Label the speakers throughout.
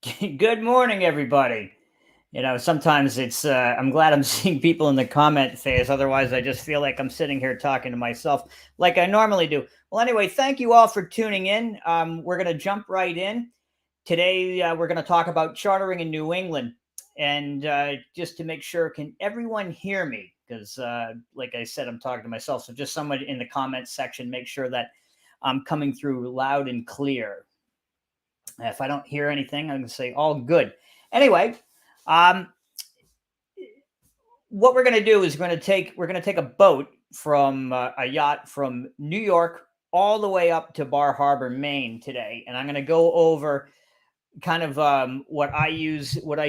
Speaker 1: Good morning, everybody. Sometimes I'm glad I'm seeing people in the comment phase. Otherwise, I just feel like I'm sitting here talking to myself like I normally do. Well, anyway, thank you all for tuning in. We're going to jump right in. Today, we're going to talk about chartering in New England. And just to make sure, can everyone hear me? Because, like I said, I'm talking to myself. So just someone in the comments section, make sure that I'm coming through loud and clear. If I don't hear anything, I'm going to say all good. Anyway, um, what we're going to do is we're going to take a boat from a yacht from New York all the way up to Bar Harbor, Maine today, and I'm going to go over kind of what I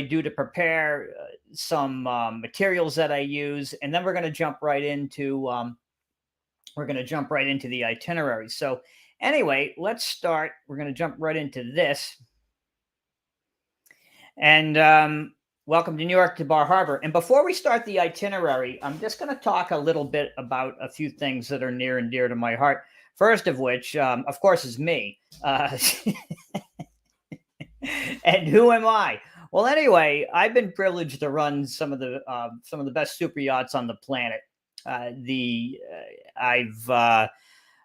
Speaker 1: do to prepare some materials that I use, and then we're going to jump right into the itinerary. So anyway, let's start. We're going to jump right into this. And welcome to New York to Bar Harbor. And before we start the itinerary, I'm just going to talk a little bit about a few things that are near and dear to my heart. First of which, of course, is me. And who am I? Well, anyway, I've been privileged to run some of the best super yachts on the planet.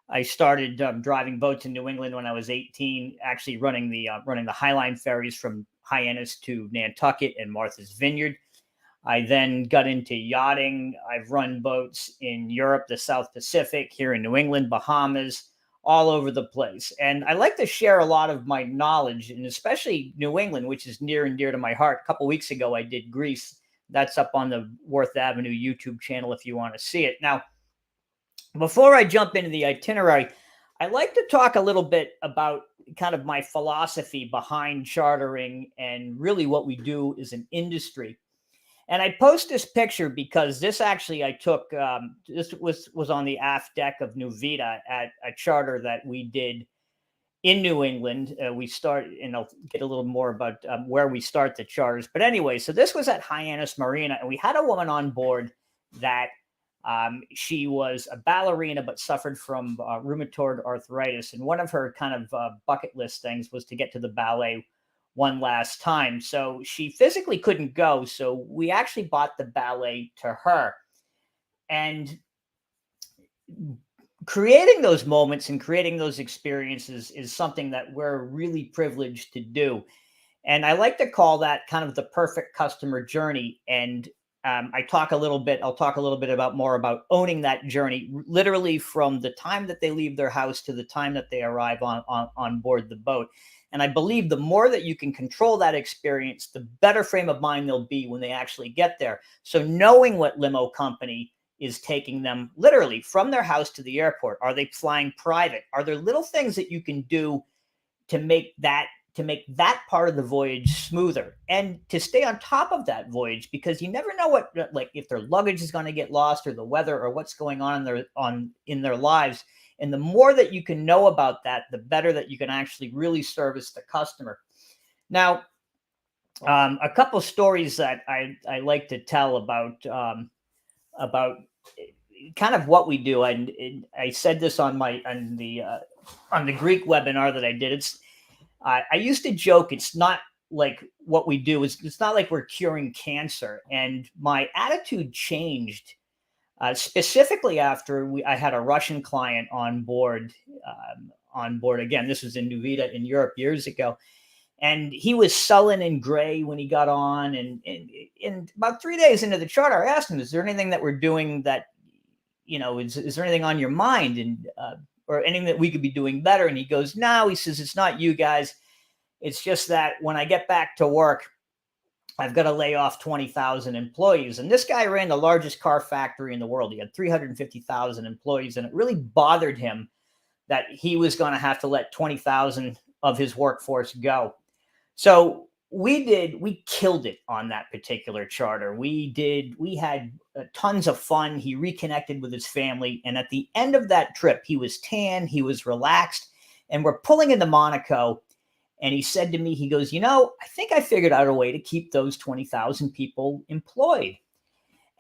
Speaker 1: I started driving boats in New England when I was 18, actually running the Highline ferries from Hyannis to Nantucket and Martha's Vineyard. I then got into yachting. I've run boats in Europe, the South Pacific, here in New England, Bahamas, all over the place. And I like to share a lot of my knowledge, and especially New England, which is near and dear to my heart. A couple of weeks ago, I did Greece. That's up on the Worth Avenue YouTube channel if you want to see it. Now, before I jump into the itinerary, I'd like to talk a little bit about kind of my philosophy behind chartering and really what we do as an industry. And I post this picture because this actually I took, this was on the aft deck of New Vita at a charter that we did in New England. We start, and I'll get a little more about where we start the charters. But anyway, so this was at Hyannis Marina, and we had a woman on board that she was a ballerina, but suffered from rheumatoid arthritis. And one of her kind of bucket list things was to get to the ballet one last time. So she physically couldn't go. So we actually bought the ballet to her. And creating those moments and creating those experiences is something that we're really privileged to do. And I like to call that kind of the perfect customer journey. And I'll talk a little bit about owning that journey, literally from the time that they leave their house to the time that they arrive on board the boat. And I believe the more that you can control that experience, the better frame of mind they'll be when they actually get there. So knowing what limo company is taking them literally from their house to the airport, are they flying private? Are there little things that you can do to make that part of the voyage smoother and to stay on top of that voyage, because you never know what, like, if their luggage is going to get lost or the weather or what's going on in their lives. And the more that you can know about that, the better that you can actually really service the customer. Now, a couple of stories that I like to tell about kind of what we do. And I said this on the Greek webinar that I did. I used to joke, it's not like what we do is, it's not like we're curing cancer. And my attitude changed specifically after I had a Russian client on board. Again, this was in New Vita in Europe years ago. And he was sullen and gray when he got on. And about 3 days into the charter, I asked him, is there anything that we're doing that, is there anything on your mind? And or anything that we could be doing better? And he goes, no, he says, it's not you guys. It's just that when I get back to work, I've got to lay off 20,000 employees. And this guy ran the largest car factory in the world. He had 350,000 employees. And it really bothered him that he was going to have to let 20,000 of his workforce go. So we killed it on that particular charter. We had tons of fun. He reconnected with his family. And at the end of that trip, he was tan, he was relaxed, and we're pulling into Monaco. And he said to me, he goes, I think I figured out a way to keep those 20,000 people employed.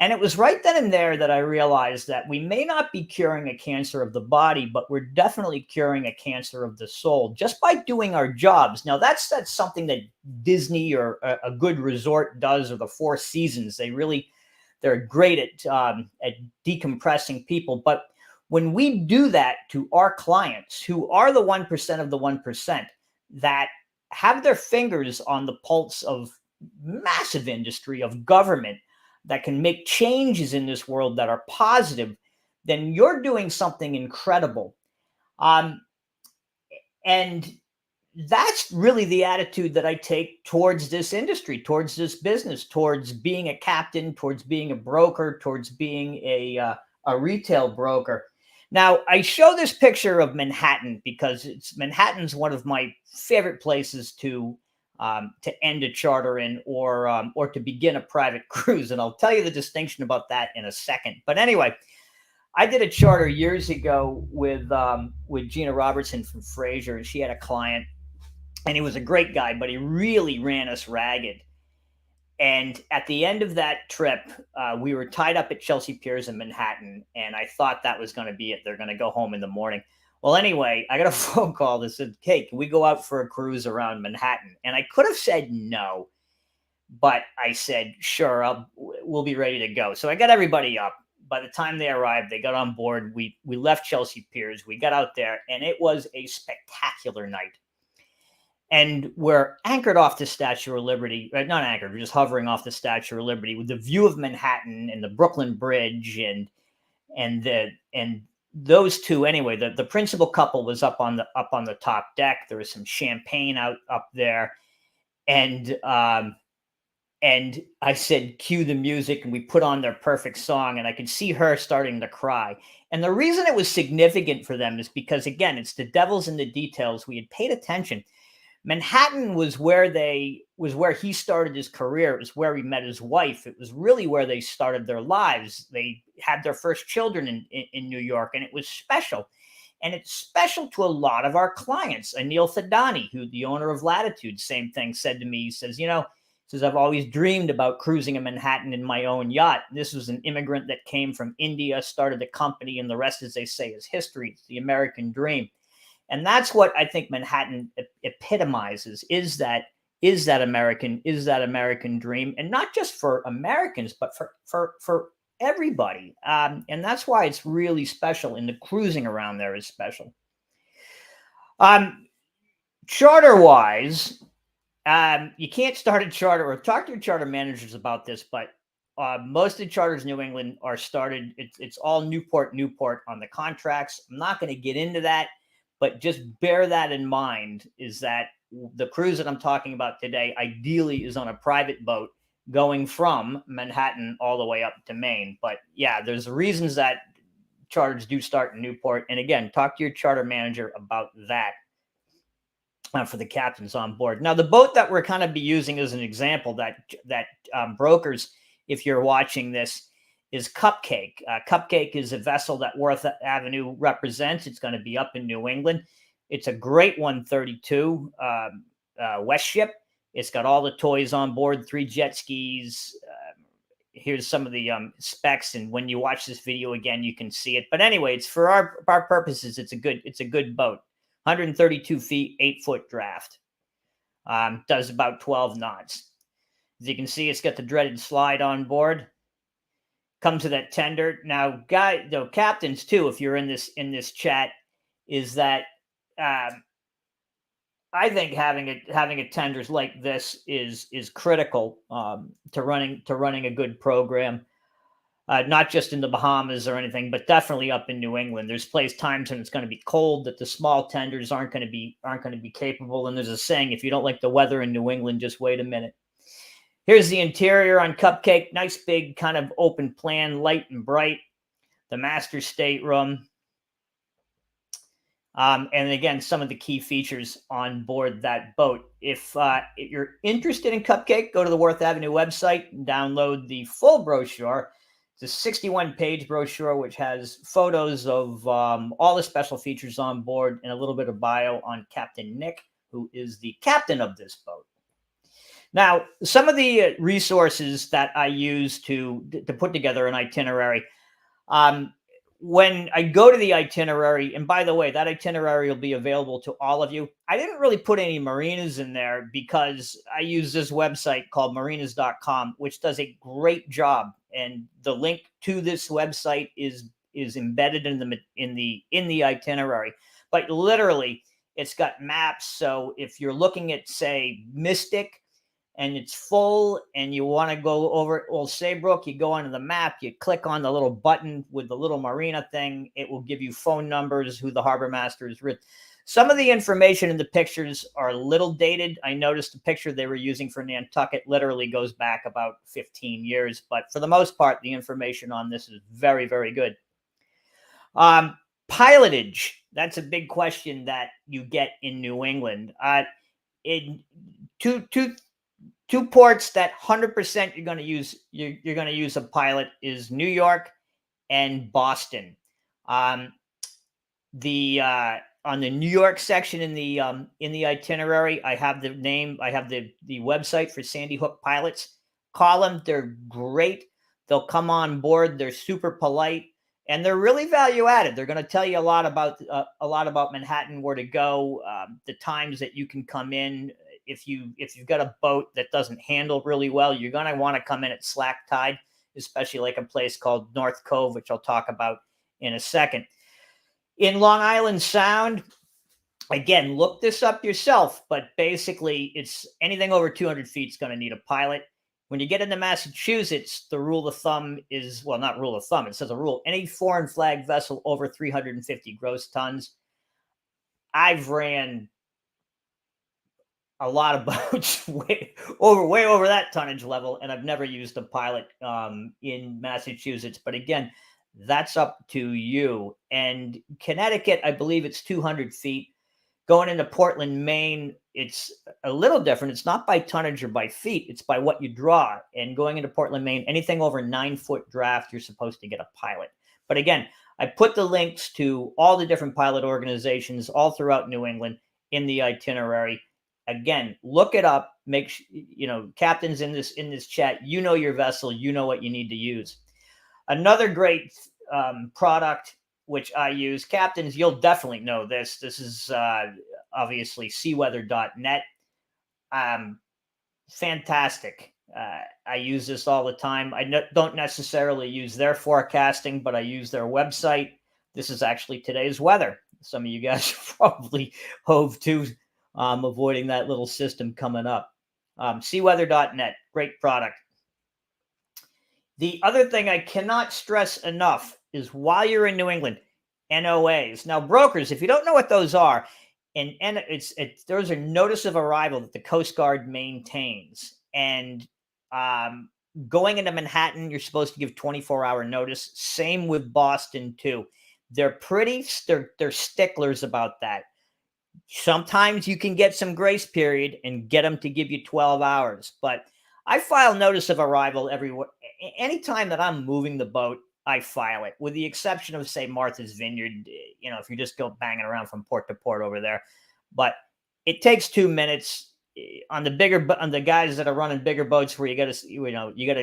Speaker 1: And it was right then and there that I realized that we may not be curing a cancer of the body, but we're definitely curing a cancer of the soul just by doing our jobs. Now, that's something that Disney or a good resort does, or the Four Seasons. They're great at decompressing people. But when we do that to our clients, who are the 1% of the 1%, that have their fingers on the pulse of massive industry, of government, that can make changes in this world that are positive, then you're doing something incredible. And that's really the attitude that I take towards this industry, towards this business, towards being a captain, towards being a broker, towards being a retail broker. Now, I show this picture of Manhattan because Manhattan's one of my favorite places to end a charter in, or to begin a private cruise. And I'll tell you the distinction about that in a second. But anyway, I did a charter years ago with Gina Robertson from Fraser, and she had a client, and he was a great guy, but he really ran us ragged. And at the end of that trip, we were tied up at Chelsea Piers in Manhattan, and I thought that was going to be it. They're going to go home in the morning. Well, anyway, I got a phone call that said, "Hey, can we go out for a cruise around Manhattan?" And I could have said no, but I said, "Sure, we'll be ready to go." So I got everybody up. By the time they arrived, they got on board. We left Chelsea Piers. We got out there, and it was a spectacular night. And we're anchored off the Statue of Liberty. Not anchored, we're just hovering off the Statue of Liberty with the view of Manhattan and the Brooklyn Bridge and those two. Anyway, the principal couple was up on the top deck. There was some champagne up there, and I said, "Cue the music," and we put on their perfect song, and I could see her starting to cry. And the reason it was significant for them is because, again, it's the devil's in the details. We had paid attention. Manhattan was where he started his career. It was where he met his wife. It was really where they started their lives. They had their first children in New York, and it was special. And it's special to a lot of our clients. Anil Thadani, who the owner of Latitude, same thing, said to me. He says, "I've always dreamed about cruising in Manhattan in my own yacht." This was an immigrant that came from India, started a company, and the rest, as they say, is history. It's the American dream. And that's what I think Manhattan epitomizes, is that American dream, and not just for Americans, but for everybody. And that's why it's really special, and the cruising around there is special. Charter wise, you can't start a charter, or talk to your charter managers about this, but most of the charters in New England are started. It's all Newport on the contracts. I'm not going to get into that, but just bear that in mind, is that the cruise that I'm talking about today ideally is on a private boat going from Manhattan all the way up to Maine. But yeah, there's reasons that charters do start in Newport. And again, talk to your charter manager about that for the captains on board. Now, the boat that we're kind of be using as an example that brokers, if you're watching this, is Cupcake. Cupcake is a vessel that Worth Avenue represents. It's going to be up in New England. It's a great 132 West ship. It's got all the toys on board, 3 jet skis. Here's some of the specs, and when you watch this video again, you can see it. But anyway, it's for our purposes. It's a good boat. 132 feet, 8-foot draft. Does about 12 knots. As you can see, it's got the dreaded slide on board. Comes to that tender. Now, captains too, if you're in this chat, is that I think having a tenders like this is critical to running a good program. Not just in the Bahamas or anything, but definitely up in New England. There's times when it's going to be cold that the small tenders aren't going to be capable. And there's a saying, if you don't like the weather in New England, just wait a minute. Here's the interior on Cupcake. Nice big kind of open plan, light and bright. The master stateroom. And again, some of the key features on board that boat. If you're interested in Cupcake, go to the Worth Avenue website and download the full brochure. It's a 61-page brochure, which has photos of all the special features on board and a little bit of bio on Captain Nick, who is the captain of this boat. Now, some of the resources that I use to put together an itinerary. Um, when I go to the itinerary, and by the way, that itinerary will be available to all of you. I didn't really put any marinas in there because I use this website called marinas.com, which does a great job. And the link to this website is embedded in the itinerary. But literally, it's got maps. So if you're looking at, say, Mystic, and it's full and you want to go over Old Saybrook, you go onto the map, you click on the little button with the little marina thing. It will give you phone numbers, who the harbor master is with. Some of the information in the pictures are a little dated. I noticed the picture they were using for Nantucket literally goes back about 15 years. But for the most part, the information on this is very, very good. Pilotage. That's a big question that you get in New England. In two ports that 100% you're going to use, you're going to use a pilot is New York and Boston. On the New York section in the itinerary, I have the website for Sandy Hook pilots. Call them; they're great. They'll come on board. They're super polite, and they're really value added. They're going to tell you a lot about Manhattan, where to go, the times that you can come in. If you've got a boat that doesn't handle really well, you're going to want to come in at slack tide, especially like a place called North Cove, which I'll talk about in a second. In Long Island Sound, again, look this up yourself, but basically it's anything over 200 feet is going to need a pilot. When you get into Massachusetts, the rule of thumb is, well, not rule of thumb, it says a rule, any foreign flag vessel over 350 gross tons. I've ran a lot of boats way over that tonnage level, and I've never used a pilot in Massachusetts. But again, that's up to you. And Connecticut, I believe it's 200 feet. Going into Portland, Maine, it's a little different. It's not by tonnage or by feet. It's by what you draw. And going into Portland, Maine, anything over 9-foot draft, you're supposed to get a pilot. But again, I put the links to all the different pilot organizations all throughout New England in the itinerary. Again, look it up. Make sure, captains in this chat, you know your vessel, you know what you need to use. Another great product which I use, captains, you'll definitely know this. This is obviously seaweather.net. Fantastic. I use this all the time. I don't necessarily use their forecasting, but I use their website. This is actually today's weather. Some of you guys probably hove to. Avoiding that little system coming up. Seaweather.net, great product. The other thing I cannot stress enough is while you're in New England, NOAs. Now, brokers, if you don't know what those are, those are notice of arrival that the Coast Guard maintains. And going into Manhattan, you're supposed to give 24-hour notice. Same with Boston too. They're sticklers about that. Sometimes you can get some grace period and get them to give you 12 hours. But I file notice of arrival anytime that I'm moving the boat, I file it, with the exception of, say, Martha's Vineyard, if you just go banging around from port to port over there. But it takes 2 minutes on the guys that are running bigger boats where you got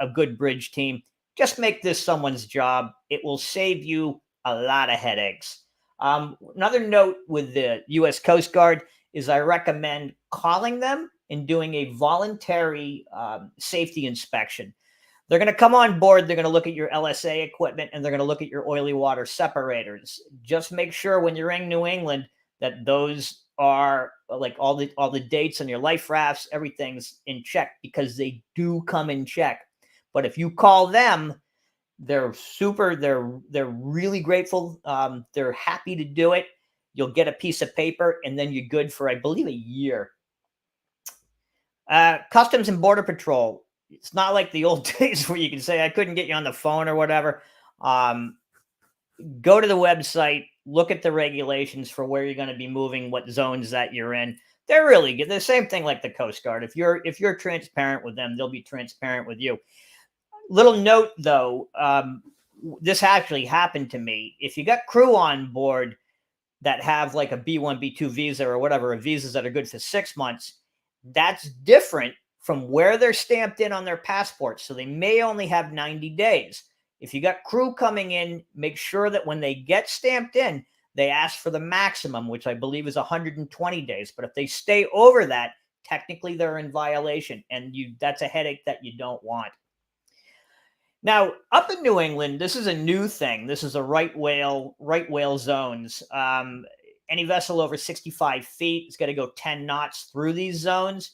Speaker 1: a good bridge team. Just make this someone's job. It will save you a lot of headaches. Another note with the U.S. Coast Guard is I recommend calling them and doing a voluntary safety inspection. They're going to come on board. They're going to look at your LSA equipment, and they're going to look at your oily water separators. Just make sure when you're in New England that those are, like, all the dates on your life rafts, everything's in check, because they do come in check. But if you call them, they're really grateful. They're happy to do it. You'll get a piece of paper, and then you're good for, I believe, a year. Customs and Border Patrol. It's not like the old days where you can say, I couldn't get you on the phone or whatever. Go to the website, look at the regulations for where you're going to be moving, what zones that you're in. They're really good. The same thing like the Coast Guard. If you're transparent with them, they'll be transparent with you. Little note, though, this actually happened to me. If you got crew on board that have like a B1, B2 visa or whatever, visas that are good for 6 months, That's different from where they're stamped in on their passports. So they may only have 90 days. If you got crew coming in, make sure that when they get stamped in, they ask for the maximum, which I believe is 120 days. But if they stay over that, technically they're in violation, and that's a headache that you don't want. Now, up in New England, this is a new thing. This is a right whale zones. Any vessel over 65 feet is going to go 10 knots through these zones.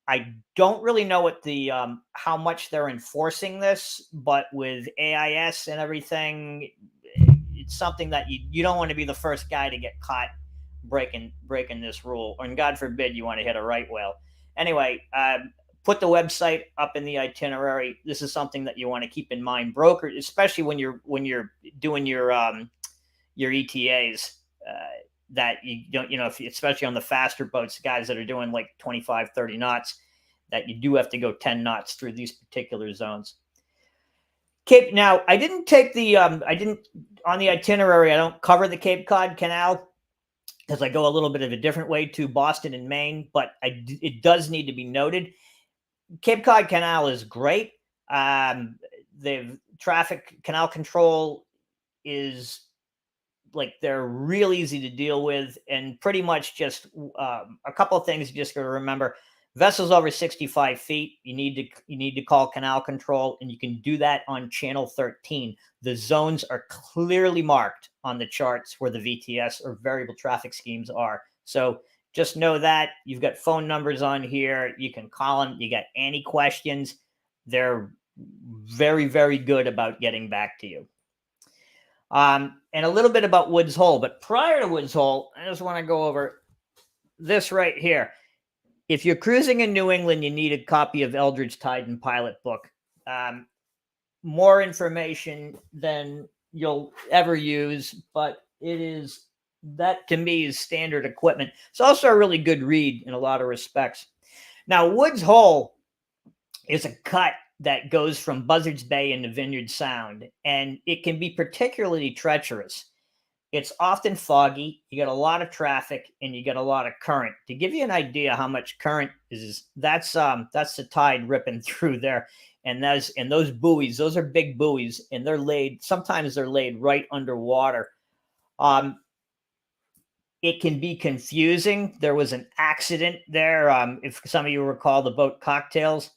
Speaker 1: I don't really know what the how much they're enforcing this, but with AIS and everything, it's something that you don't want to be the first guy to get caught breaking this rule, and God forbid you want to hit a right whale. Anyway, put the website up in the itinerary. This is something that you want to keep in mind, broker, especially when you're doing your ETAs. That you don't, especially on the faster boats, guys that are doing like 25, 30 knots, that you do have to go 10 knots through these particular zones. Now, I didn't take on the itinerary, I don't cover the Cape Cod Canal because I go a little bit of a different way to Boston and Maine, but it does need to be noted. Cape Cod Canal is great. The traffic canal control is they're real easy to deal with, and pretty much just a couple of things you just got to remember. Vessels over 65 feet, you need to call canal control, and you can do that on channel 13. The zones are clearly marked on the charts where the VTS or variable traffic schemes are. So just know that. You've got phone numbers on here. You can call them. You got any questions. They're very, very good about getting back to you. And a little bit about Woods Hole. But prior to Woods Hole, I just want to go over this right here. If you're cruising in New England, you need a copy of Eldridge Tide and Pilot book. More information than you'll ever use, but that to me is standard equipment. It's also a really good read in a lot of respects. Now, Woods Hole is a cut that goes from Buzzards Bay into Vineyard Sound, and it can be particularly treacherous. It's often foggy, you get a lot of traffic, and you get a lot of current. To give you an idea how much current is, that's the tide ripping through there. And those buoys, those are big buoys, and sometimes they're laid right underwater. It can be confusing. There was an accident there. If some of you recall the boat Cocktails,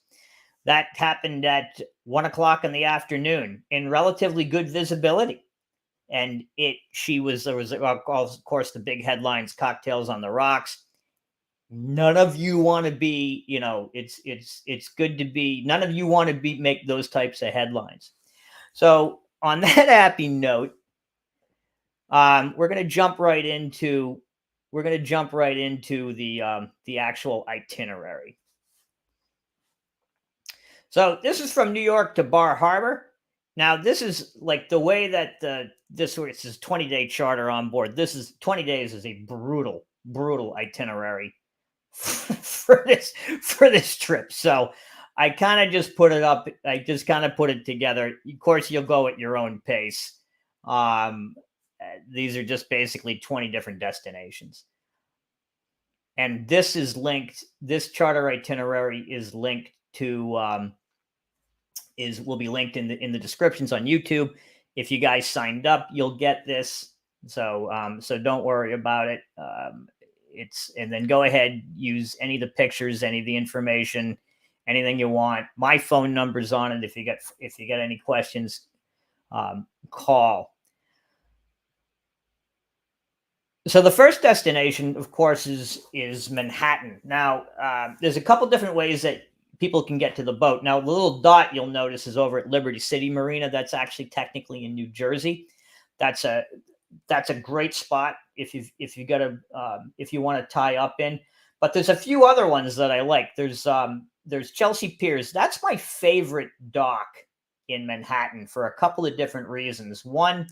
Speaker 1: that happened at 1 o'clock in the afternoon in relatively good visibility. And there was, of course, the big headlines, Cocktails on the Rocks. None of you want to be, it's good to be, none of you want to make those types of headlines. So on that happy note, we're going to jump right into the actual itinerary. So this is from New York to Bar Harbor. Now, this is like the way that this is 20-day charter on board. 20 days is a brutal itinerary for this trip. So I kind of just put it up. I just kind of put it together. Of course, you'll go at your own pace. These are just basically 20 different destinations. And this is linked. This charter itinerary is linked to will be linked in the descriptions on YouTube. If you guys signed up, you'll get this. So don't worry about it. And then go ahead, use any of the pictures, any of the information, anything you want. My phone number's on it. If you get any questions, call. So the first destination, of course, is Manhattan. Now, there's a couple different ways that people can get to the boat. Now, the little dot you'll notice is over at Liberty City Marina. That's actually technically in New Jersey. That's a great spot if you want to tie up in. But there's a few other ones that I like. There's Chelsea Piers. That's my favorite dock in Manhattan for a couple of different reasons. One,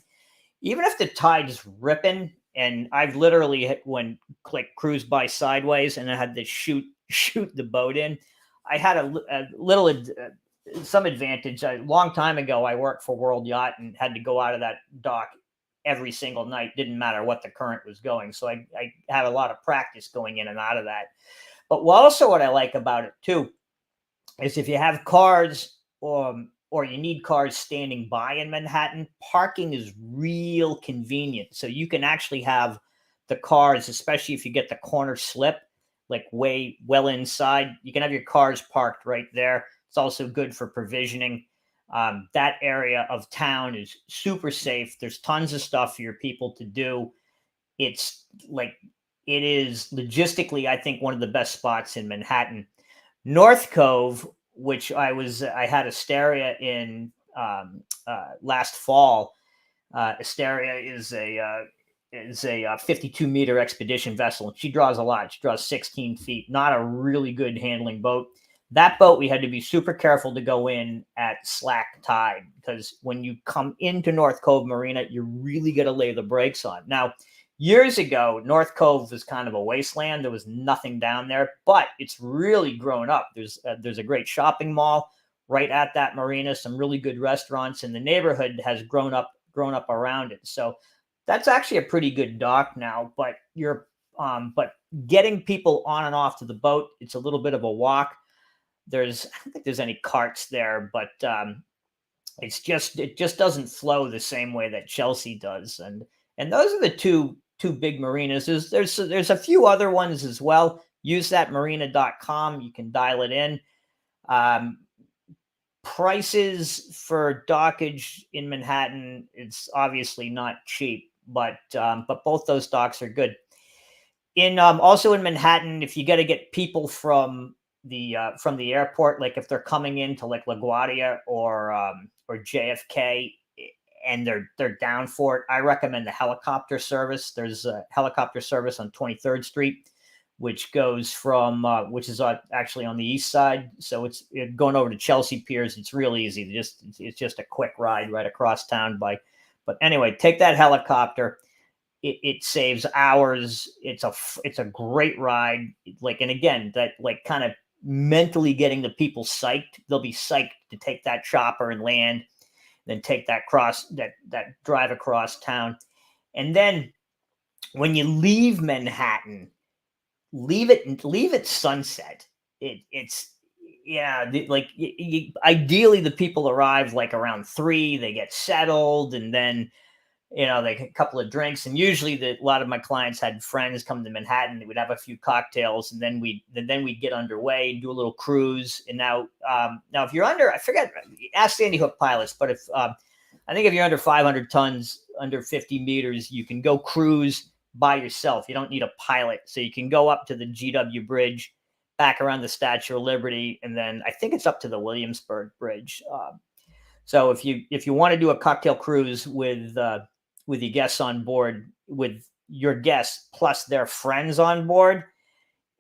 Speaker 1: even if the tide's ripping, and I've literally cruised by sideways and I had to shoot the boat in. I had some advantage. A long time ago, I worked for World Yacht and had to go out of that dock every single night. Didn't matter what the current was going. So I had a lot of practice going in and out of that. But also what I like about it too is if you have cars or you need cars standing by in Manhattan, parking is real convenient. So you can actually have the cars, especially if you get the corner slip, like way well inside, you can have your cars parked right there. It's also good for provisioning. That area of town is super safe. There's tons of stuff for your people to do. It's like, it is logistically, I think, one of the best spots in Manhattan. North Cove, which I had Asteria in last fall. Asteria is a 52-meter expedition vessel. She draws a lot. She draws 16 feet. Not a really good handling boat. That boat, we had to be super careful to go in at slack tide, because when you come into North Cove Marina, you really got to lay the brakes on. Now, years ago, North Cove was kind of a wasteland. There was nothing down there, but it's really grown up. There's a great shopping mall right at that marina, some really good restaurants, and the neighborhood has grown up around it. So that's actually a pretty good dock now. But but getting people on and off to the boat, it's a little bit of a walk. I don't think there's any carts there, but it just doesn't flow the same way that Chelsea does. And those are the two big marinas. There's a few other ones as well. UseThatMarina.com. You can dial it in. Prices for dockage in Manhattan, it's obviously not cheap, but both those docks are good. Also in Manhattan, if you got to get people from the airport, like if they're coming into like LaGuardia or JFK, and they're down for it, I recommend the helicopter service. There's a helicopter service on 23rd Street, which goes from which is actually on the east side. So it's going over to Chelsea Piers. It's real easy. It's just a quick ride right across town. But anyway, take that helicopter. It saves hours. It's a great ride. And again, that kind of mentally getting the people psyched. They'll be psyched to take that chopper and land, then take that drive across town. And then when you leave Manhattan, leave it sunset. Ideally the people arrive like around 3, they get settled, and then they get a couple of drinks. And usually a lot of my clients had friends come to Manhattan. They would have a few cocktails, and then we'd get underway and do a little cruise. And now if you're under, I forget, ask Sandy Hook pilots, but I think if you're under 500 tons, under 50 meters, you can go cruise by yourself. You don't need a pilot. So you can go up to the GW Bridge, back around the Statue of Liberty, and then I think it's up to the Williamsburg Bridge. So if you want to do a cocktail cruise with your guests on board, with your guests plus their friends on board,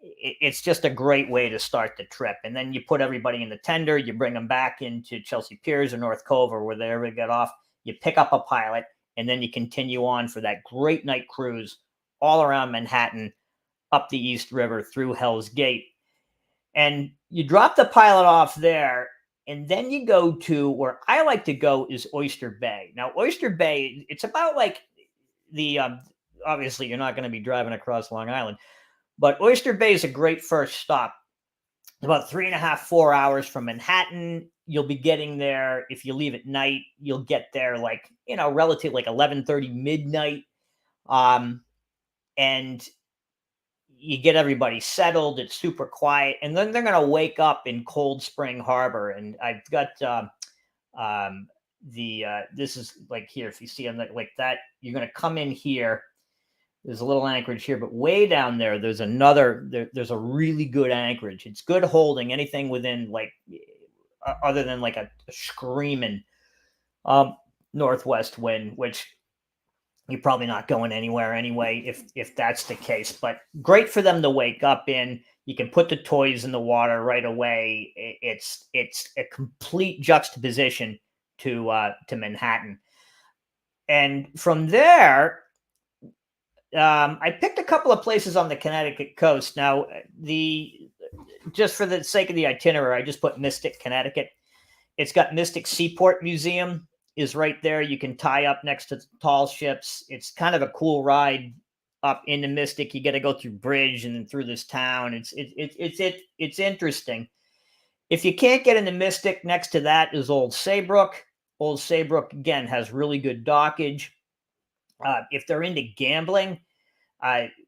Speaker 1: it's just a great way to start the trip. And then you put everybody in the tender, you bring them back into Chelsea Piers or North Cove or wherever they get off, you pick up a pilot, and then you continue on for that great night cruise all around Manhattan, up the East River, through Hell's Gate. And you drop the pilot off there, and then you go to where I like to go is Oyster Bay. Now, Oyster Bay, it's about like obviously you're not going to be driving across Long Island, but Oyster Bay is a great first stop. About 3.5, 4 hours from Manhattan. You'll be getting there. If you leave at night, you'll get there relative, like 11:30 midnight. And you get everybody settled. It's super quiet. And then they're going to wake up in Cold Spring Harbor. And I've got this is like here. If you see them like that, you're going to come in here. There's a little anchorage here, but way down there, there's a really good anchorage. It's good holding anything within other than like a screaming northwest wind, which you're probably not going anywhere anyway if that's the case. But great for them to wake up in. You can put the toys in the water right away. It's a complete juxtaposition to Manhattan. And from there, I picked a couple of places on the Connecticut coast. Now, just for the sake of the itinerary, I just put Mystic, Connecticut. It's got Mystic Seaport Museum is right there. You can tie up next to tall ships. It's kind of a cool ride up into Mystic. You got to go through bridge and then through this town. It's interesting. If you can't get into Mystic, next to that is Old Saybrook. Old Saybrook again has really good dockage. If they're into gambling,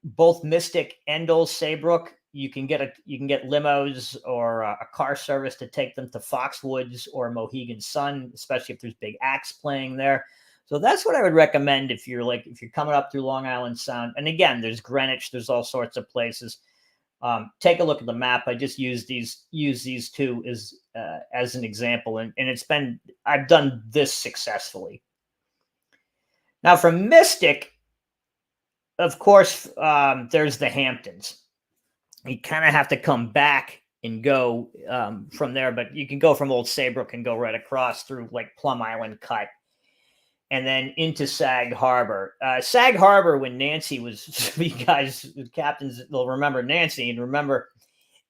Speaker 1: both Mystic and Old Saybrook, you can get limos or a car service to take them to Foxwoods or Mohegan Sun, especially if there's big acts playing there. So that's what I would recommend if you're coming up through Long Island Sound. And again, there's Greenwich, there's all sorts of places. Take a look at the map. I just use these two as an example, and I've done this successfully. Now from Mystic, of course, there's the Hamptons. You kind of have to come back and go from there, but you can go from Old Saybrook and go right across through like Plum Island Cut and then into Sag Harbor. Sag Harbor, when Nancy was, you guys, captains will remember Nancy and remember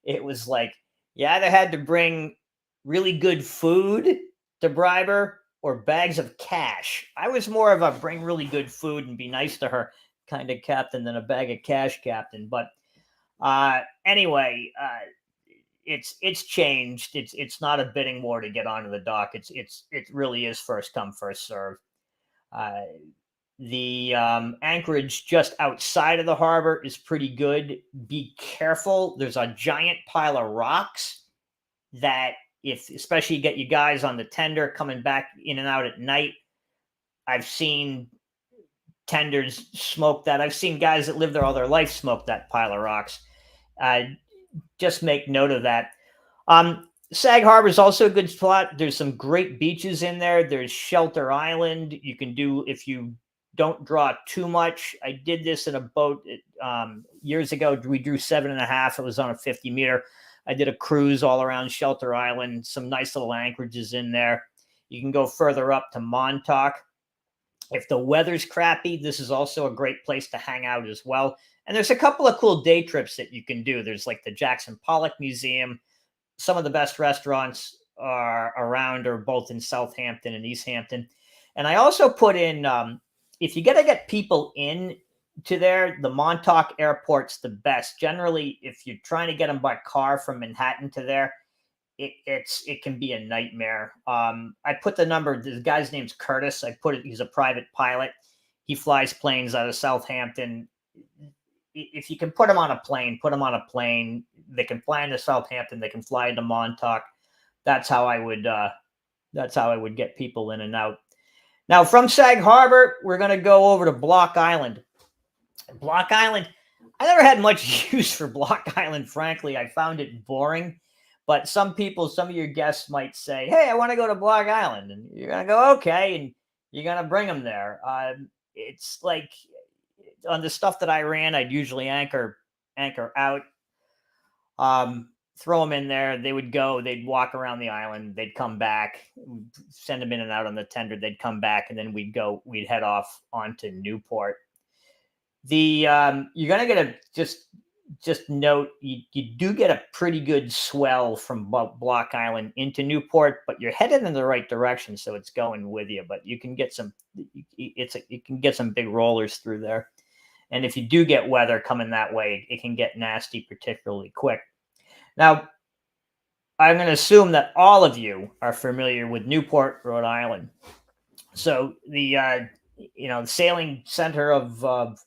Speaker 1: it was like, you either had to bring really good food to bribe her or bags of cash. I was more of a bring really good food and be nice to her kind of captain than a bag of cash captain. But anyway, it's changed. It's not a bidding war to get onto the dock. It really is first come, first serve. The anchorage just outside of the harbor is pretty good. Be careful. There's a giant pile of rocks that especially you get you guys on the tender coming back in and out at night. I've seen tenders smoke that. I've seen guys that live there all their life smoke that pile of rocks. Just make note of that. Sag Harbor is also a good spot. There's some great beaches in there. There's Shelter Island. You can do, if you don't draw too much. I did this in a boat years ago. We drew 7.5. It was on a 50 meter. I did a cruise all around Shelter Island. Some nice little anchorages in there. You can go further up to Montauk. If the weather's crappy, this is also a great place to hang out as well. And there's a couple of cool day trips that you can do. There's like the Jackson Pollock Museum. Some of the best restaurants are around or both in Southampton and East Hampton. And I also put in, if you got to get people in to there, the Montauk Airport's the best. Generally, if you're trying to get them by car from Manhattan to there, it can be a nightmare. I put the number, the guy's name's Curtis. He's a private pilot. He flies planes out of Southampton. If you can put him on a plane, put him on a plane. They can fly into Southampton. They can fly into Montauk. That's how I would get people in and out. Now from Sag Harbor, we're going to go over to Block Island. Block Island, I never had much use for Block Island, frankly. I found it boring. But some of your guests might say, hey, I want to go to Block Island. And you're going to go, okay. And you're going to bring them there. It's like on the stuff that I ran, I'd usually anchor out, throw them in there. They would go, they'd walk around the island. They'd come back, send them in and out on the tender. They'd come back. And then we'd head off onto Newport. You're going to get just note, you do get a pretty good swell from Block Island into Newport, but you're headed in the right direction, so it's going with you. But you can get some big rollers through there, and if you do get weather coming that way, it can get nasty particularly quick. Now, I'm going to assume that all of you are familiar with Newport, Rhode Island. So the sailing center of the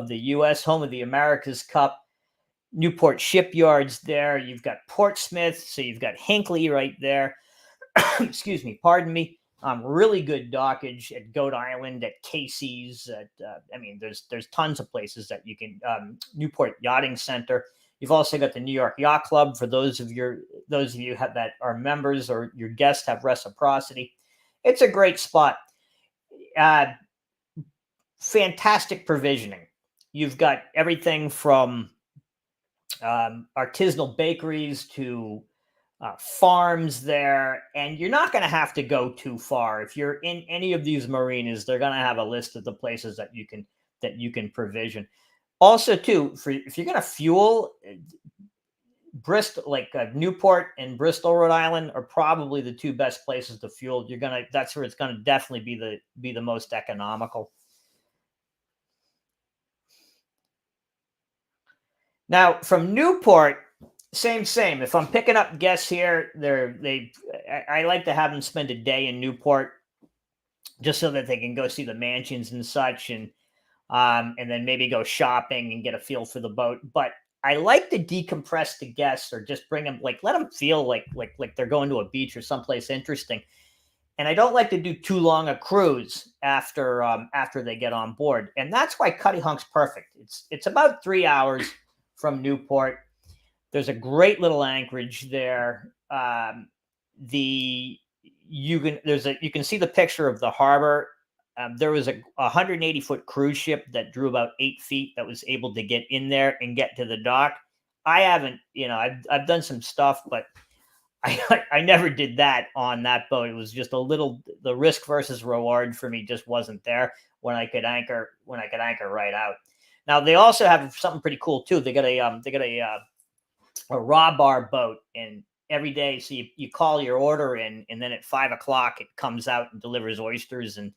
Speaker 1: U.S., home of the America's Cup, Newport shipyards there. You've got Portsmouth, so you've got Hinckley right there. Excuse me, pardon me. Really good dockage at Goat Island, at Casey's. There's tons of places that you can. Newport Yachting Center. You've also got the New York Yacht Club for those of you that are members or your guests have reciprocity. It's a great spot. Fantastic provisioning. You've got everything from artisanal bakeries to farms there, and you're not going to have to go too far. If you're in any of these marinas, they're going to have a list of the places that you can provision. Also, too, if you're going to fuel, Bristol, Newport and Bristol, Rhode Island, are probably the two best places to fuel. That's where it's going to definitely be the most economical. Now from Newport, same. If I'm picking up guests here, I like to have them spend a day in Newport just so that they can go see the mansions and such, and then maybe go shopping and get a feel for the boat. But I like to decompress the guests, or just bring them, like, let them feel like they're going to a beach or someplace interesting. And I don't like to do too long a cruise after they get on board, and that's why Cuttyhunk's perfect. It's about 3 hours from Newport. There's a great little anchorage there. You can see the picture of the harbor. There was a 180-foot cruise ship that drew about 8 feet that was able to get in there and get to the dock. I haven't, I've done some stuff, but I never did that on that boat. It was just the risk versus reward for me just wasn't there when I could anchor right out. Now they also have something pretty cool too. They got a raw bar boat, and every day, so you call your order in, and then at 5 o'clock it comes out and delivers oysters, and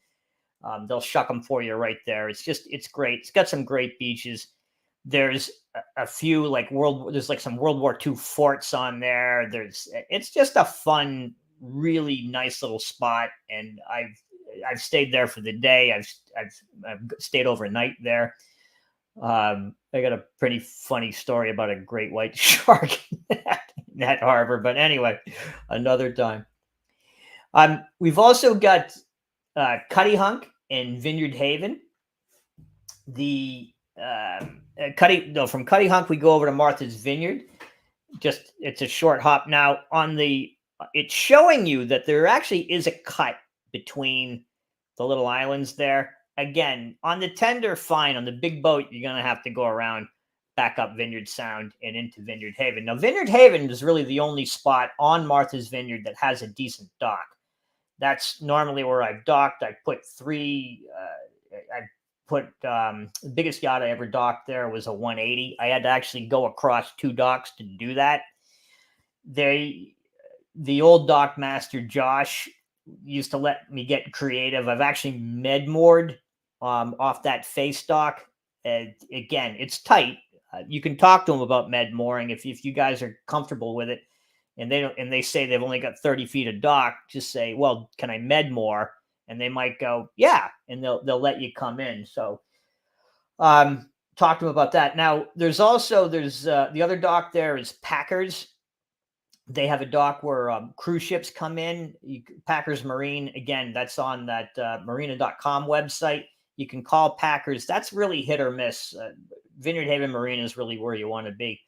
Speaker 1: they'll shuck them for you right there. It's great. It's got some great beaches. There's a few there's like some World War II forts on there. It's just a fun, really nice little spot, and I've stayed there for the day. I've stayed overnight there. I got a pretty funny story about a great white shark in that harbor, but anyway, another time. We've also got Cuttyhunk and Vineyard Haven. From Cuttyhunk we go over to Martha's Vineyard. It's a short hop. Now it's showing you that there actually is a cut between the little islands there. Again, on the tender, fine. On the big boat, you're going to have to go around, back up Vineyard Sound and into Vineyard Haven. Now, Vineyard Haven is really the only spot on Martha's Vineyard that has a decent dock. That's normally where I've docked. I put the biggest yacht I ever docked there was a 180. I had to actually go across 2 docks to do that. The old dock master, Josh, used to let me get creative. I've actually med-moored off that face dock. Again, it's tight. You can talk to them about med-mooring if you guys are comfortable with it, and they say they've only got 30 feet of dock. Just say, well, can I med-moor? And they might go, yeah, and they'll let you come in. So talk to them about that. Now, there's the other dock there is Packers. They have a dock where cruise ships come in. Packers Marine, again, that's on that marina.com website. You can call Packers. That's really hit or miss. Vineyard Haven Marina is really where you want to be.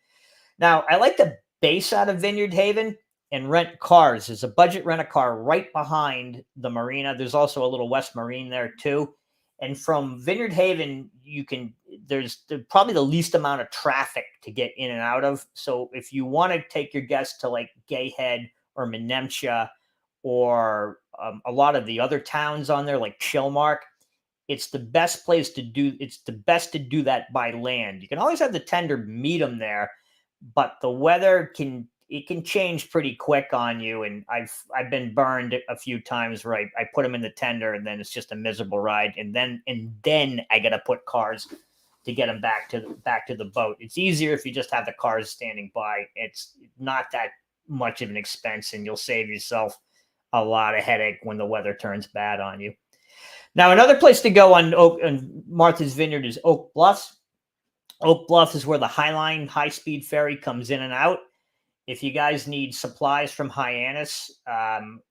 Speaker 1: Now, I like to base out of Vineyard Haven and rent cars. There's a budget rent-a-car right behind the marina. There's also a little West Marine there too. And from Vineyard Haven, there's probably the least amount of traffic to get in and out of. So if you want to take your guests to like Gay Head or Menemcha or a lot of the other towns on there like Chilmark, it's the best place to do. It's the best to do that by land. You can always have the tender meet them there, but the weather can change pretty quick on you. And I've been burned a few times where I put them in the tender and then it's just a miserable ride. And then I got to put cars to get them back to the boat. It's easier if you just have the cars standing by. It's not that much of an expense, and you'll save yourself a lot of headache when the weather turns bad on you. Now, another place to go on Martha's Vineyard is Oak Bluffs. Oak Bluff is where the high-speed ferry comes in and out. If you guys need supplies from Hyannis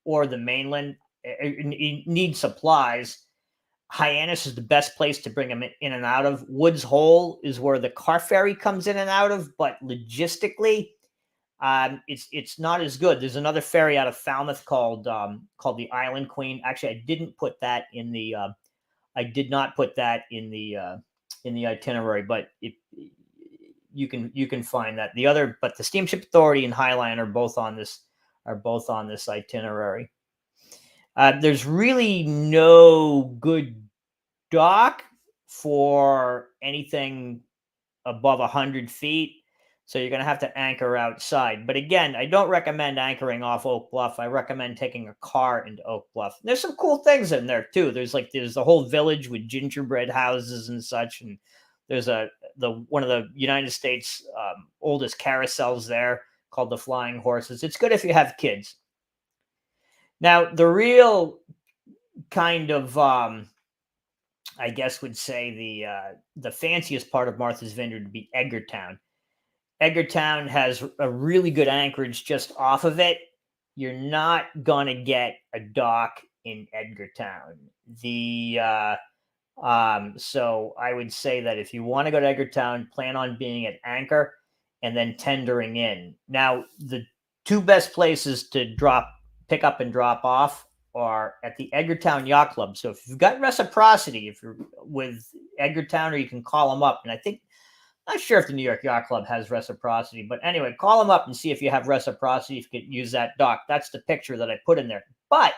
Speaker 1: or the mainland, need supplies, Hyannis is the best place to bring them in and out of. Woods Hole is where the car ferry comes in and out of, but logistically, it's not as good. There's another ferry out of Falmouth called the Island Queen. Actually, I did not put that in the itinerary, but you can find that. But the Steamship Authority and Highline are both on this itinerary. There's really no good dock for anything above 100 feet. So you're going to have to anchor outside. But again, I don't recommend anchoring off Oak Bluff. I recommend taking a car into Oak Bluff. There's some cool things in there too. There's the whole village with gingerbread houses and such. And there's a one of the United States oldest carousels there, called the Flying Horses. It's good if you have kids. Now, the real kind of I guess would say the fanciest part of Martha's Vineyard would be Edgartown. Edgartown has a really good anchorage just off of it. You're not gonna get a dock in Edgartown. So I would say that if you want to go to Edgartown, plan on being at anchor and then tendering in. Now, the two best places to pick up and drop off are at the Edgartown Yacht Club. So if you've got reciprocity, if you're with Edgartown, or you can call them up. And I think, not sure if the New York Yacht Club has reciprocity, but anyway, call them up and see if you have reciprocity, if you could use that dock. That's the picture that I put in there. But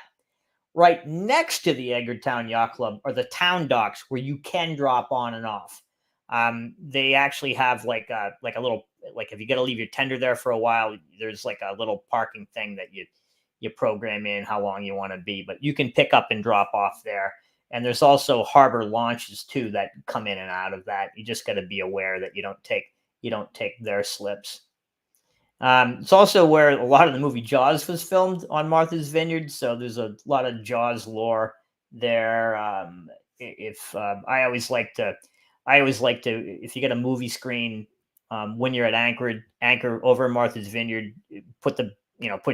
Speaker 1: right next to the Edgartown Yacht Club are the town docks where you can drop on and off. They actually have like a little, like if you got to leave your tender there for a while, there's like a little parking thing that you program in how long you want to be, but you can pick up and drop off there. And there's also harbor launches too that come in and out of that. You just got to be aware that you don't take their slips. It's also where a lot of the movie Jaws was filmed, on Martha's Vineyard. So there's a lot of Jaws lore there. I always like to, if you get a movie screen, when you're at anchor over Martha's Vineyard, put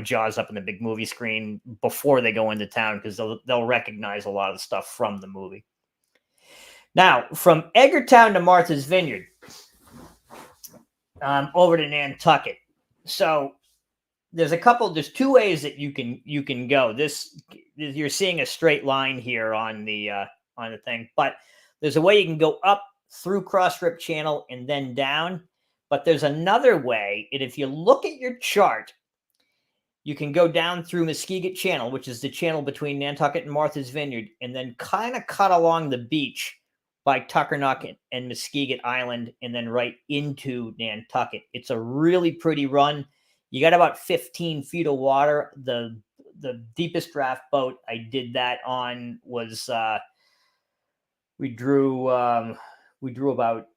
Speaker 1: Jaws up in the big movie screen before they go into town, because they'll recognize a lot of stuff from the movie. Now, from Edgartown to Martha's Vineyard, over to Nantucket. So there's two ways that you can go. You're seeing a straight line here on the thing, but there's a way you can go up through Cross Rip Channel and then down. But there's another way, and if you look at your chart, you can go down through Muskeget Channel, which is the channel between Nantucket and Martha's Vineyard, and then kind of cut along the beach by Tuckernuck and Muskeget Island, and then right into Nantucket. It's a really pretty run. You got about 15 feet of water. The deepest draft boat I did that on was we drew about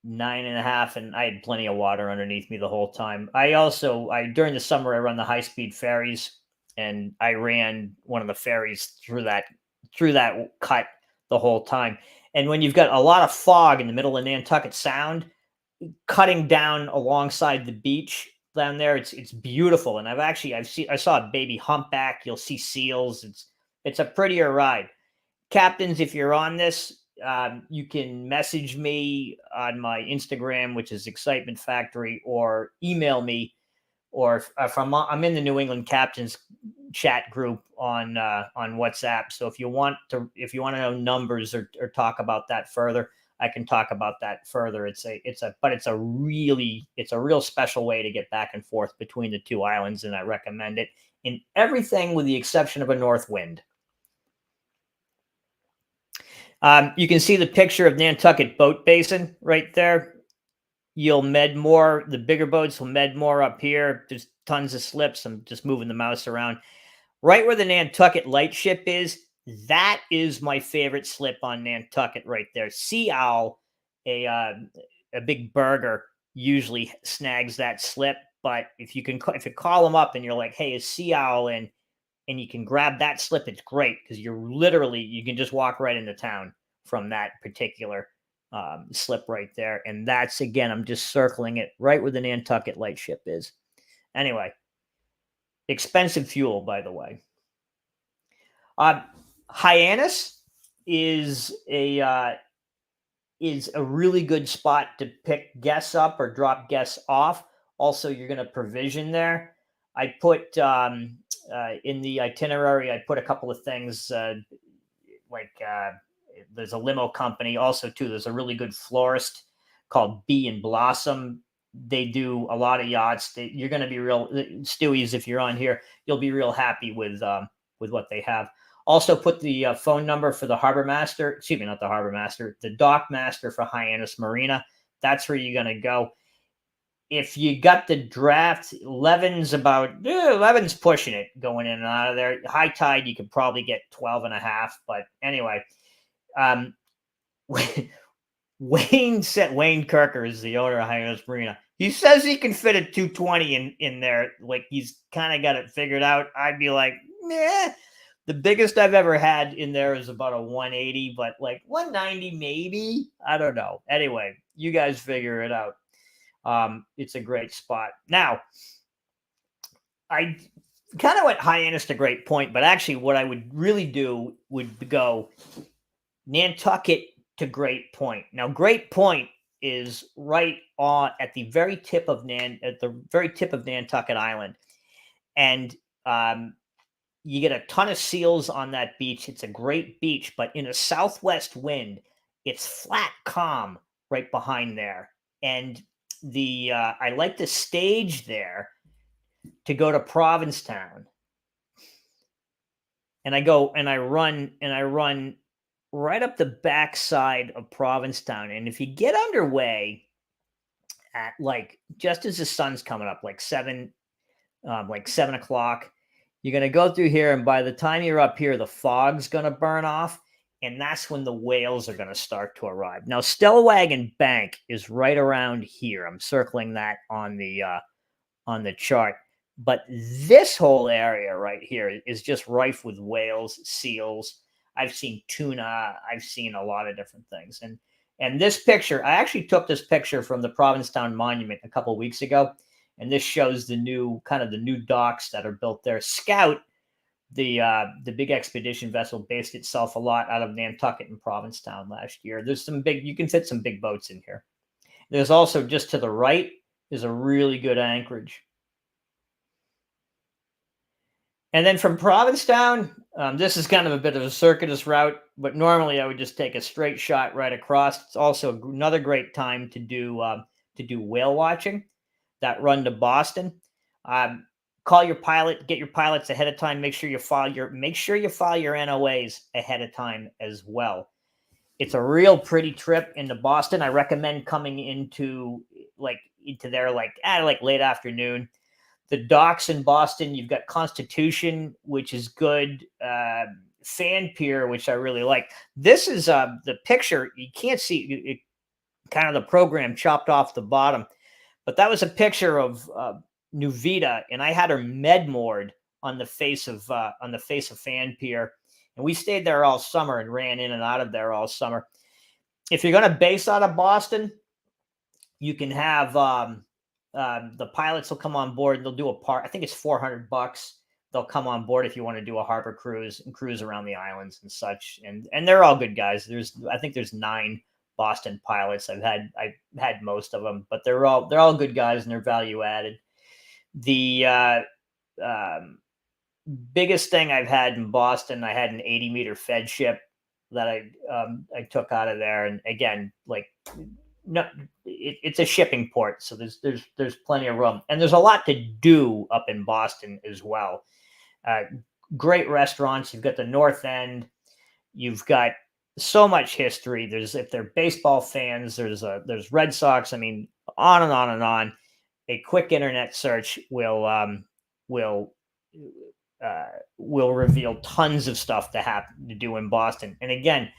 Speaker 1: 9.5, and I had plenty of water underneath me the whole time. During the summer, I run the high-speed ferries, and I ran one of the ferries through that cut the whole time. And when you've got a lot of fog in the middle of Nantucket Sound, cutting down alongside the beach down there, it's beautiful. And I saw a baby humpback. You'll see seals. It's a prettier ride. Captains, if you're on this, you can message me on my Instagram, which is Excitement Factory, or email me, or if I'm in the New England Captains chat group on WhatsApp. So if you want to know numbers or talk about that further, I can talk about that further. It's a real special way to get back and forth between the two islands, and I recommend it in everything with the exception of a north wind. You can see the picture of Nantucket Boat Basin right there. You'll med more. The bigger boats will med more up here. There's tons of slips. I'm just moving the mouse around. Right where the Nantucket Lightship is, that is my favorite slip on Nantucket right there. Sea Owl, a big burger, usually snags that slip. But if you call them up and you're like, hey, is Sea Owl in? And you can grab that slip, it's great, because you can just walk right into town from that particular slip right there. And that's, again, I'm just circling it right where the Nantucket Lightship is. Anyway, expensive fuel, by the way. Hyannis is a really good spot to pick guests up or drop guests off. Also, you're going to provision there. I put in the itinerary, I put a couple of things there's a limo company. Also, too, there's a really good florist called Bee and Blossom. They do a lot of yachts. You're going to be real, Stewie's, if you're on here, you'll be real happy with what they have. Also, put the phone number for the harbor master. Excuse me, not the harbor master, the dock master for Hyannis Marina. That's where you're going to go. If you got the draft, 11's pushing it going in and out of there. High tide, you could probably get 12.5. But anyway, Wayne Kirker is the owner of Hyannis Marina. He says he can fit a 220 in there. Like he's kind of got it figured out. I'd be like, nah. The biggest I've ever had in there is about a 180, but like 190 maybe. I don't know. Anyway, you guys figure it out. It's a great spot. Now, I kind of went Hyannis to Great Point, but actually what I would really do would go Nantucket to Great Point. Now, Great Point is right on at the very tip of Nantucket Island, and you get a ton of seals on that beach. It's a great beach, but in a southwest wind, it's flat calm right behind there. And I like the stage there to go to Provincetown, and I run right up the backside of Provincetown. And if you get underway at like just as the sun's coming up, like 7 o'clock, you're going to go through here. And by the time you're up here, the fog's going to burn off. And that's when the whales are going to start to arrive. Now, Stellwagen Bank is right around here. I'm circling that on the chart. But this whole area right here is just rife with whales, seals. I've seen tuna. I've seen a lot of different things. And this picture, I actually took this picture from the Provincetown Monument a couple of weeks ago. And this shows the new docks that are built there. Scout, the big expedition vessel, based itself a lot out of Nantucket and Provincetown last year. You can fit some big boats in here. There's also just to the right is a really good anchorage. And then from Provincetown, this is kind of a bit of a circuitous route, but normally I would just take a straight shot right across. It's also another great time to do whale watching. That run to Boston. Call your pilot, get your pilots ahead of time. Make sure you file your NOAs ahead of time as well. It's a real pretty trip into Boston. I recommend coming into there like late afternoon. The docks in Boston, you've got Constitution, which is good. Fan Pier, which I really like. This is the picture. You can't see kind of the program chopped off the bottom. But that was a picture of Nuvita, and I had her med moored on the face of Fan Pier, and we stayed there all summer and ran in and out of there all summer. If you're going to base out of Boston, you can have the pilots will come on board. And they'll do I think it's $400. They'll come on board if you want to do a harbor cruise and cruise around the islands and such. And they're all good guys. I think there's 9 Boston pilots. I've had most of them, but they're all good guys and they're value added. The biggest thing I've had in Boston, I had an 80-meter Fed ship that I took out of there, and again, it's a shipping port, so there's plenty of room, and there's a lot to do up in Boston as well. Great restaurants. You've got the North End. You've got so much history. If they're baseball fans, there's Red Sox. I mean, on and on and on. A quick internet search will reveal tons of stuff to do in Boston. And again,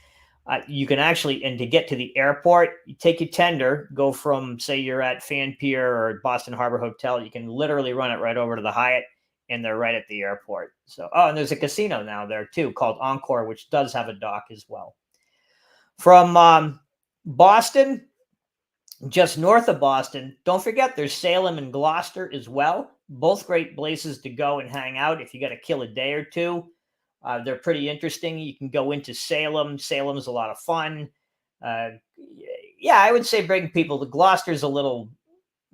Speaker 1: you can actually, and to get to the airport, you take your tender, go from, say you're at Fan Pier or Boston Harbor Hotel, you can literally run it right over to the Hyatt, and they're right at the airport. So, and there's a casino now there too called Encore, which does have a dock as well. From Boston, just north of Boston, don't forget there's Salem and Gloucester as well. Both great places to go and hang out if you got to kill a day or two. They're pretty interesting. You can go into Salem. Salem's a lot of fun. Yeah, I would say bring people. The Gloucester's a little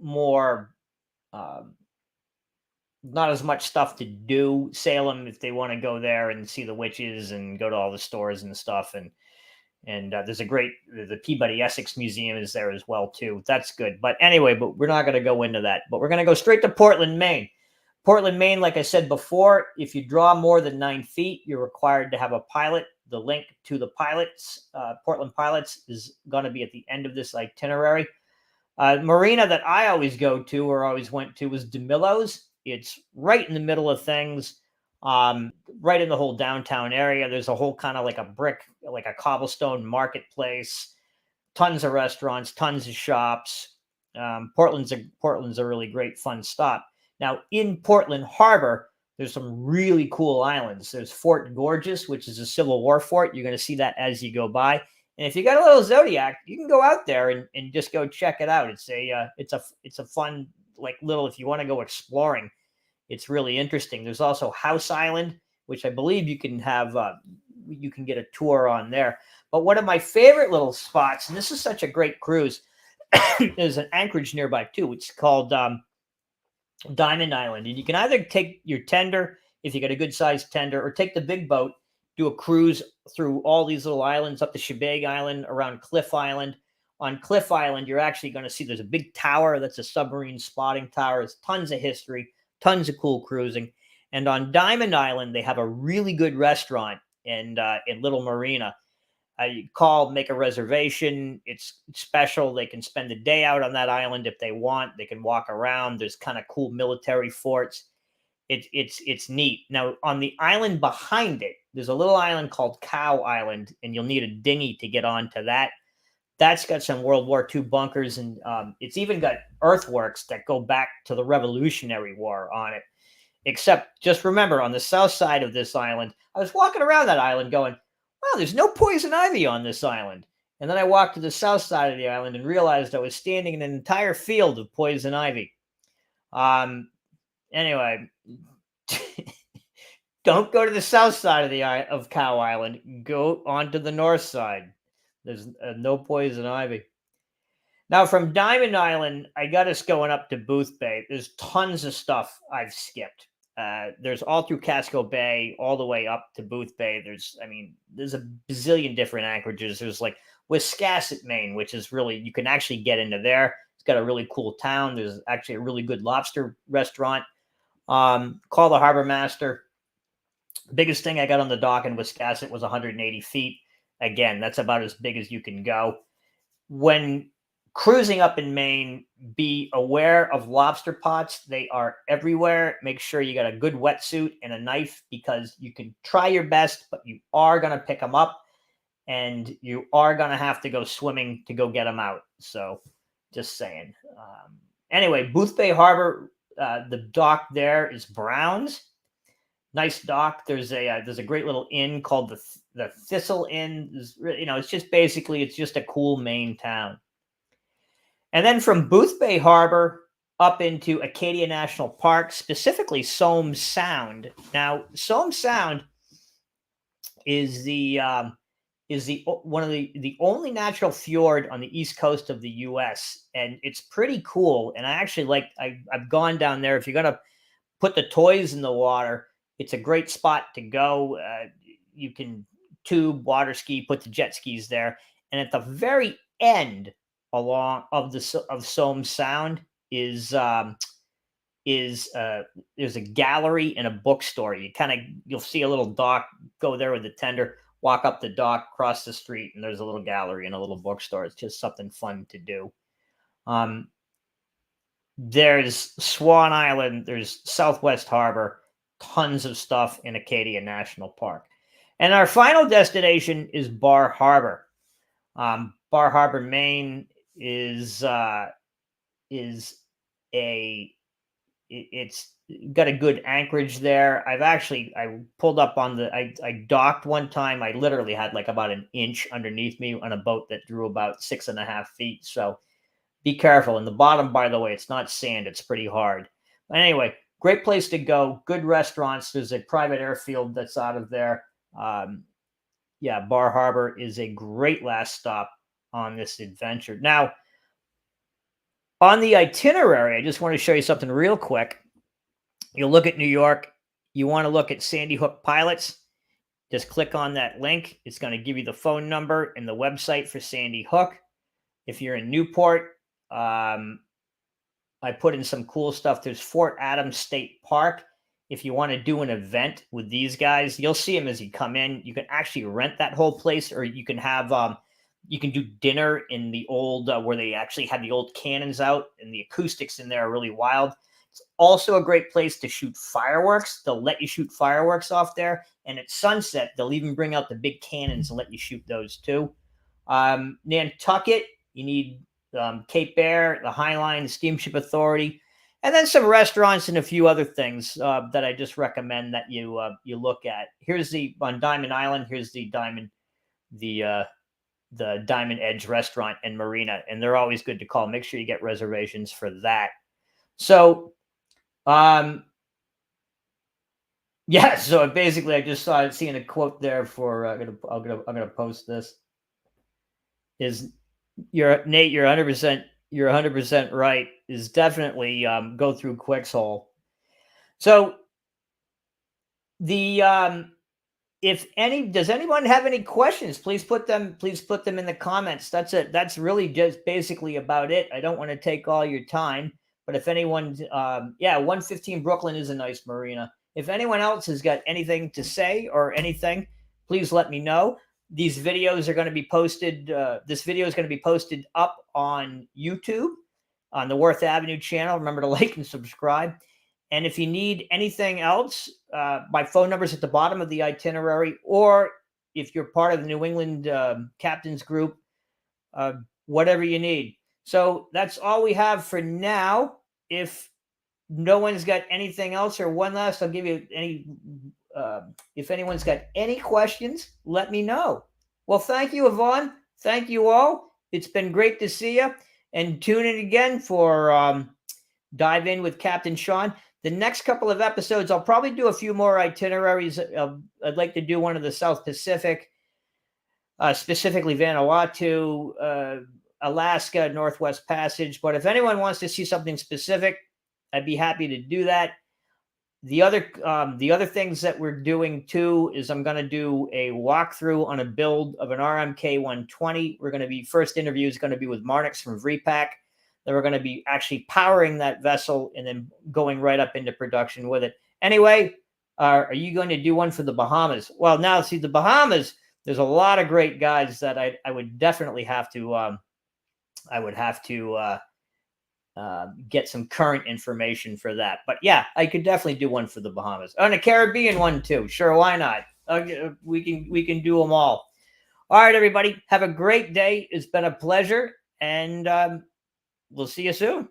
Speaker 1: more, not as much stuff to do. Salem, if they want to go there and see the witches and go to all the stores and stuff, and there's the Peabody Essex Museum is there as well too. That's good. But anyway, but we're not going to go into that. But we're going to go straight to Portland, Maine. Portland, Maine, like I said before, if you draw more than 9 feet, you're required to have a pilot. The link to the pilots, Portland pilots, is going to be at the end of this itinerary. Marina that I always go to or always went to was DeMillo's. It's right in the middle of things. Right in the whole downtown area. There's a whole kind of like a cobblestone marketplace. tons of restaurants, tons of shops. Portland's a really great fun stop. Now in Portland Harbor, there's some really cool islands. There's Fort Gorgeous, which is a Civil War fort. You're going to see that as you go by. And if you got a little Zodiac, you can go out there and just go check it out. It's a fun, like, little, if you want to go exploring, it's really interesting. There's also House Island, which I believe you can get a tour on there. But one of my favorite little spots, and this is such a great cruise, there's an anchorage nearby too. It's called Diamond Island. And you can either take your tender, if you got a good sized tender, or take the big boat, do a cruise through all these little islands up to Shebag Island, around Cliff Island. On Cliff Island, you're actually going to see there's a big tower that's a submarine spotting tower. There's tons of history, tons of cool cruising. And on Diamond Island, they have a really good restaurant in Little Marina. You call, make a reservation. It's special. They can spend a day out on that island if they want. They can walk around. There's kind of cool military forts. It's neat. Now, on the island behind it, there's a little island called Cow Island, and you'll need a dinghy to get onto that. That's got some World War II bunkers, and it's even got earthworks that go back to the Revolutionary War on it. Except, just remember, on the south side of this island, I was walking around that island going, wow, there's no poison ivy on this island. And then I walked to the south side of the island and realized I was standing in an entire field of poison ivy. Anyway, don't go to the south side of Cow Island. Go onto the north side. There's no poison ivy. Now, from Diamond Island, I got us going up to Booth Bay. There's tons of stuff I've skipped. There's all through Casco Bay, all the way up to Booth Bay. There's a bazillion different anchorages. There's like Wiscasset, Maine, which is really, you can actually get into there. It's got a really cool town. There's actually a really good lobster restaurant. Call the harbor master. Biggest thing I got on the dock in Wiscasset was 180 feet. Again, that's about as big as you can go. When cruising up in Maine, be aware of lobster pots. They are everywhere. Make sure you got a good wetsuit and a knife, because you can try your best, but you are going to pick them up, and you are going to have to go swimming to go get them out. So just saying. Anyway, Booth Bay Harbor, the dock there is Brown's. Nice dock. There's a great little inn called the Thistle Inn. It's just a cool Maine town. And then from Booth Bay Harbor up into Acadia National Park, specifically Somes Sound. Now, Somes Sound is one of the only natural fjord on the east coast of the U.S., and it's pretty cool. And I actually I've gone down there. If you're gonna put the toys in the water, it's a great spot to go. You can tube, water ski, put the jet skis there, and at the very end of Somes Sound is there's a gallery and a bookstore. You'll see a little dock. Go there with the tender, walk up the dock, cross the street, and there's a little gallery and a little bookstore. It's just something fun to do. There's Swan Island. There's Southwest Harbor. Tons of stuff in Acadia National Park. And our final destination is Bar Harbor. Bar Harbor, Maine it's got a good anchorage there. I pulled up on I docked one time. I literally had like about an inch underneath me on a boat that drew about 6.5 feet. So be careful. And the bottom, by the way, it's not sand. It's pretty hard. But anyway, great place to go. Good restaurants. There's a private airfield that's out of there. Bar Harbor is a great last stop on this adventure. Now, on the itinerary, I just want to show you something real quick. You'll look at New York. You want to look at Sandy Hook Pilots. Just click on that link. It's going to give you the phone number and the website for Sandy Hook. If you're in Newport, I put in some cool stuff. There's Fort Adams State Park. If you want to do an event with these guys, you'll see them as you come in. You can actually rent that whole place, or you can have you can do dinner in the old where they actually had the old cannons out, and the acoustics in there are really wild. It's also a great place to shoot fireworks. They'll let you shoot fireworks off there, and at sunset they'll even bring out the big cannons and let you shoot those too. Nantucket, you need Cape Air, the High Line, the Steamship Authority, and then some restaurants and a few other things that I just recommend that you look at. Here's on Diamond Island. Here's the Diamond Edge restaurant and marina, and they're always good to call. Make sure you get reservations for that. So, yeah. So basically, I just saw seeing a quote there for. I'm gonna post this. Is Nate? You're 100%. You're 100% right. Is definitely go through Quixhole. So the does anyone have any questions? Please put them in the comments. That's it. That's really just basically about it. I don't want to take all your time, but if anyone, 115 Brooklyn is a nice marina. If anyone else has got anything to say or anything, please let me know. These videos are going to be posted. This video is going to be posted up on YouTube on the Worth Avenue channel. Remember to like and subscribe. And if you need anything else, my phone number is at the bottom of the itinerary, or if you're part of the New England Captains Group, whatever you need. So that's all we have for now. If no one's got anything else, or one last, I'll give you any. If anyone's got any questions, let me know. Well, thank you, Yvonne. Thank you all. It's been great to see you. And tune in again for Dive In with Captain Sean. The next couple of episodes, I'll probably do a few more itineraries. I'd like to do one of the South Pacific, specifically Vanuatu, Alaska, Northwest Passage. But if anyone wants to see something specific, I'd be happy to do that. The other things that we're doing too is I'm going to do a walkthrough on a build of an RMK 120. First interview is going to be with Marnix from VREPAC. Then we're going to be actually powering that vessel and then going right up into production with it. Anyway, are you going to do one for the Bahamas? Well, now see the Bahamas. There's a lot of great guys that I would definitely have to. Get some current information for that. But yeah, I could definitely do one for the Bahamas. And a Caribbean one too. Sure, why not? We can do them all. All right, everybody. Have a great day. It's been a pleasure. And we'll see you soon.